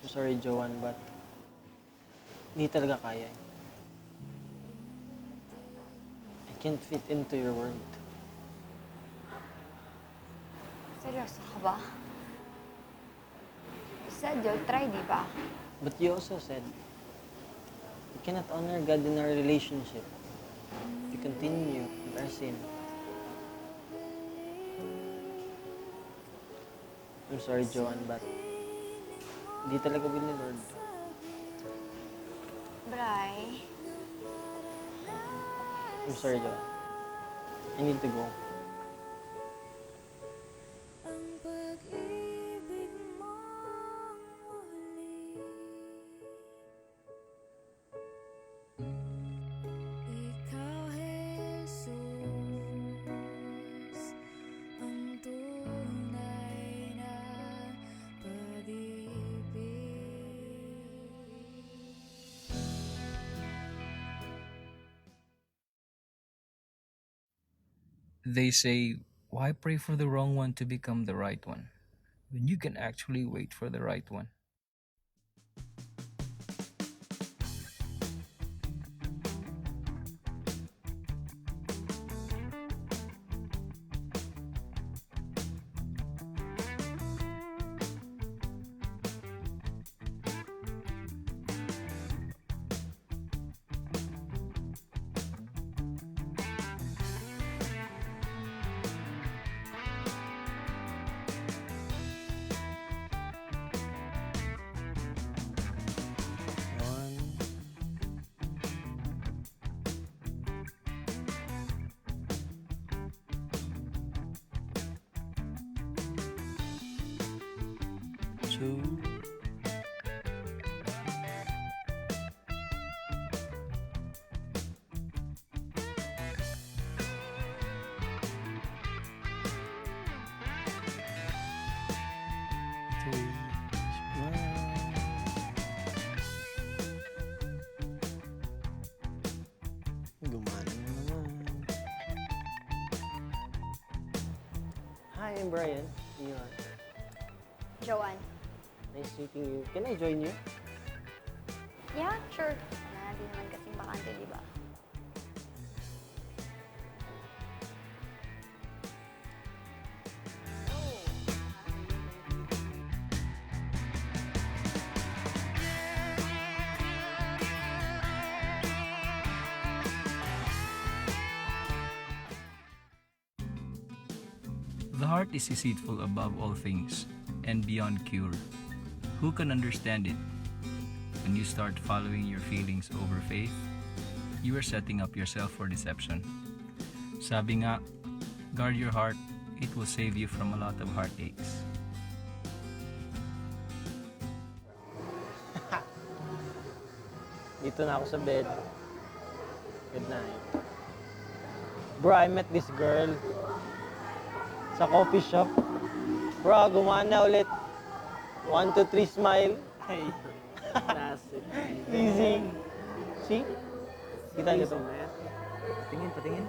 I'm sorry, Joanne, but hindi talaga kaya. I can't fit into your world. Seryoso ka ba? You said you'll try, di ba? But you also said we cannot honor God in our relationship if we continue with our sin. I'm sorry, Joanne, but hindi talaga will ni Lord. Bray, I'm sorry, Joanne. I need to go. They say, why pray for the wrong one to become the right one when you can actually wait for the right one? One, two, three, smile. Gumana na naman. Hi, I'm Brian. You are. Joanne. Nice meeting you. Can I join you? Yeah, sure. Di naman kasing bakante, di ba? The heart is deceitful above all things and beyond cure. Who can understand it? When you start following your feelings over faith, you are setting up yourself for deception. Sabi nga, guard your heart, it will save you from a lot of heartaches. Dito na ako sa bed. Good night. Bro, I met this girl sa coffee shop. Bro, gumana ulit. 1, 2, 3, smile. Hey, classic. Easy. See? Kita niyo to? Patingin, patingin.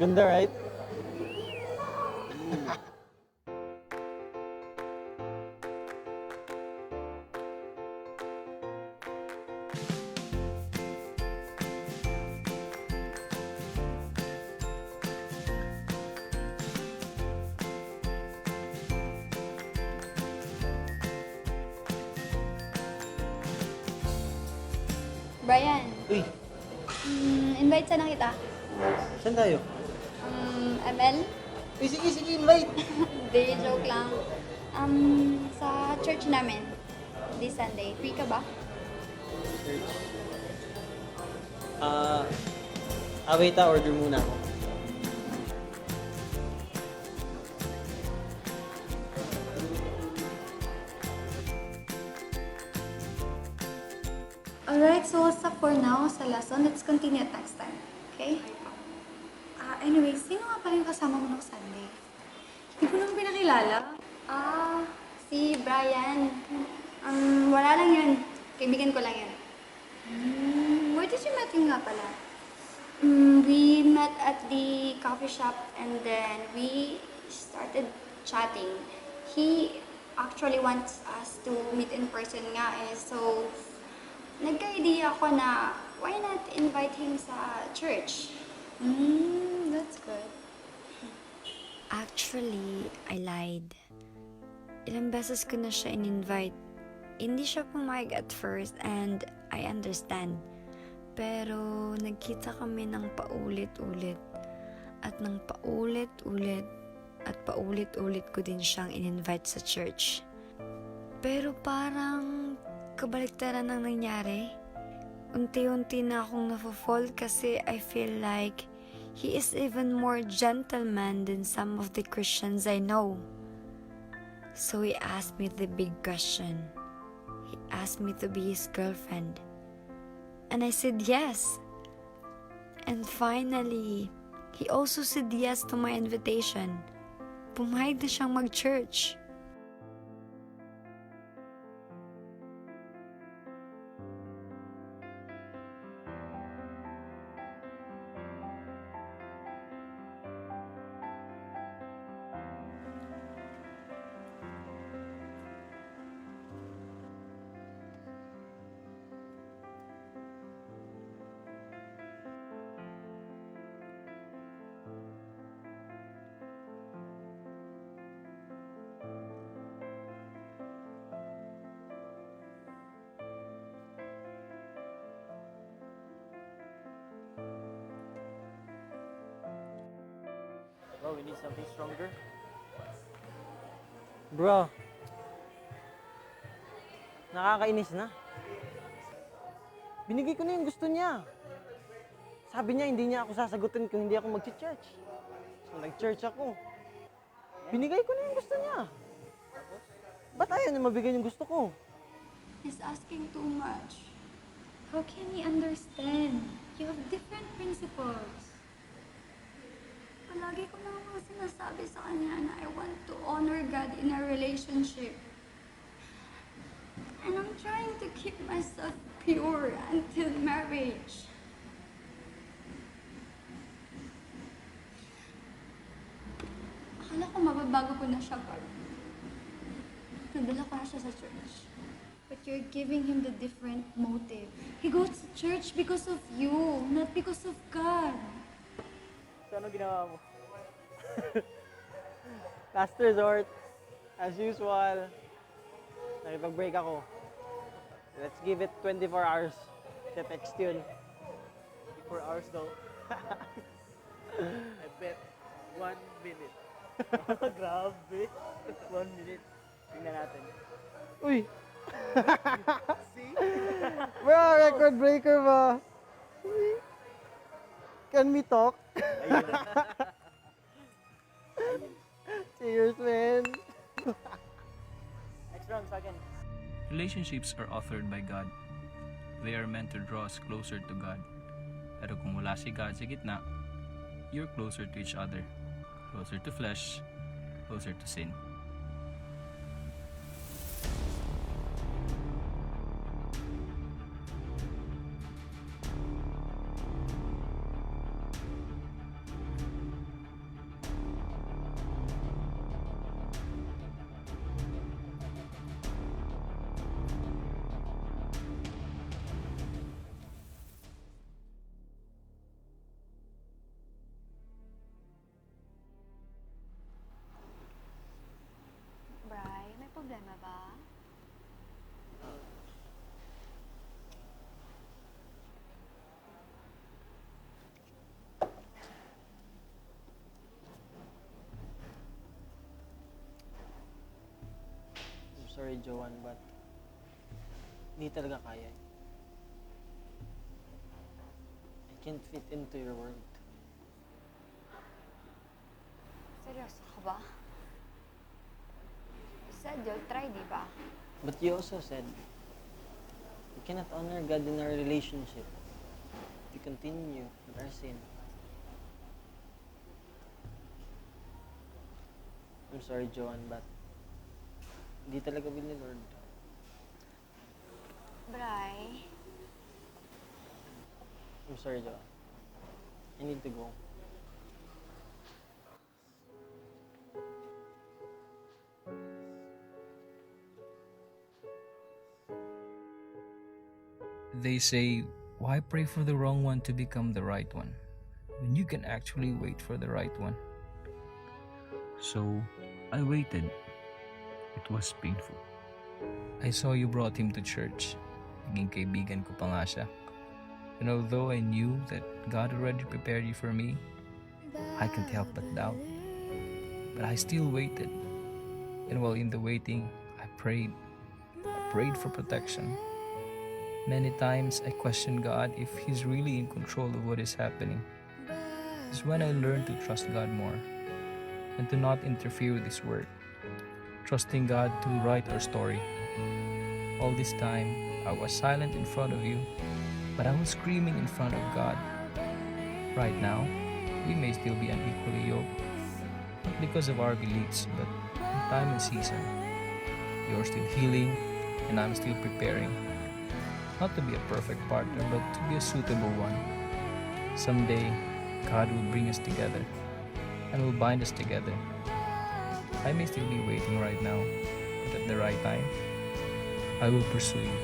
Ganda, right? Brian, Uy, invite sana kita. saan tayo? ML? Uy, sige, sige, invite. Hindi, joke lang. Sa church namin, this Sunday. Free ka ba? Church. Wait, order muna ako. Alright, so what's up for now sa lesson? Let's continue at next time. Okay? Anyway, sino nga pala yung kasama mo ng Sunday? Hindi ko naman pinakilala. Si Brian. Wala lang yun. Kaibigan ko lang yun. Where did you met him nga pala? We met at the coffee shop and then we started chatting. He actually wants us to meet in person nga eh. So, nagka-idea ako na why not invite him sa church? That's good. Actually, I lied. Ilang beses ko na siya in-invite. Hindi siya pumayag at first and I understand. Pero nagkita kami ng paulit-ulit. At ng paulit-ulit at paulit-ulit ko din siyang in-invite sa church. Pero parang kabaliktaran ang nangyari. Unti-unti na akong nafo-fall kasi I feel like he is even more gentleman than some of the Christians I know. So he asked me the big question. He asked me to be his girlfriend. And I said yes. And finally, he also said yes to my invitation. Pumayag na siyang mag-church. Bro, we need something stronger. Bro, nakakainis na. Binigay ko na yung gusto niya. Sabi niya hindi niya ako sasagutin kung hindi ako mag-church. So nag-church ako. Binigay ko na yung gusto niya. Ba't ayaw niya mabigay yung gusto ko? He's asking too much. How can he understand? You have different principles. Palagi ko naman sinasabi sa kanya na I want to honor God in our relationship. And I'm trying to keep myself pure until marriage. Akala ko mababago ko na siya pag nadala ko na siya sa church. But you're giving him the different motive. He goes to church because of you, not because of God. So, ano ginawa mo? Last resort, as usual, nakipag-break ako. Let's give it 24 hours. Te-text yun. 4 hours daw. I bet 1 minute. Grabe. 1 minute. Tingnan natin. Uy! See? Bro, record breaker ba? Can we talk? Ayun. Cheers, man! Next round sa akin. Relationships are authored by God. They are meant to draw us closer to God. Pero kung wala si God sa gitna, you're closer to each other. Closer to flesh, closer to sin. Bri, may problema ba? I'm sorry, Joanne, but hindi talaga kaya. I can't fit into your world. Seryoso ka ba? You said you'll try, di ba? But you also said, we cannot honor God in our relationship if we continue with our sin. I'm sorry, Joanne, but hindi talaga will ni Lord. Bri, I'm sorry, Joanne. I need to go. They say, why pray for the wrong one to become the right one when you can actually wait for the right one? So I waited. It was painful. I saw you brought him to church. Naging kaibigan ko pa nga siya. And although I knew that God already prepared you for me, I can't help but doubt. But I still waited. And while in the waiting, I prayed. I prayed for protection. Many times I questioned God if He's really in control of what is happening. It's when I learned to trust God more and to not interfere with His work, trusting God to write our story. All this time, I was silent in front of you, but I was screaming in front of God. Right now, we may still be unequally yoked, not because of our beliefs, but in time and season. You're still healing, and I'm still preparing. Not to be a perfect partner, but to be a suitable one. Someday, God will bring us together, and will bind us together. I may still be waiting right now, but at the right time, I will pursue you.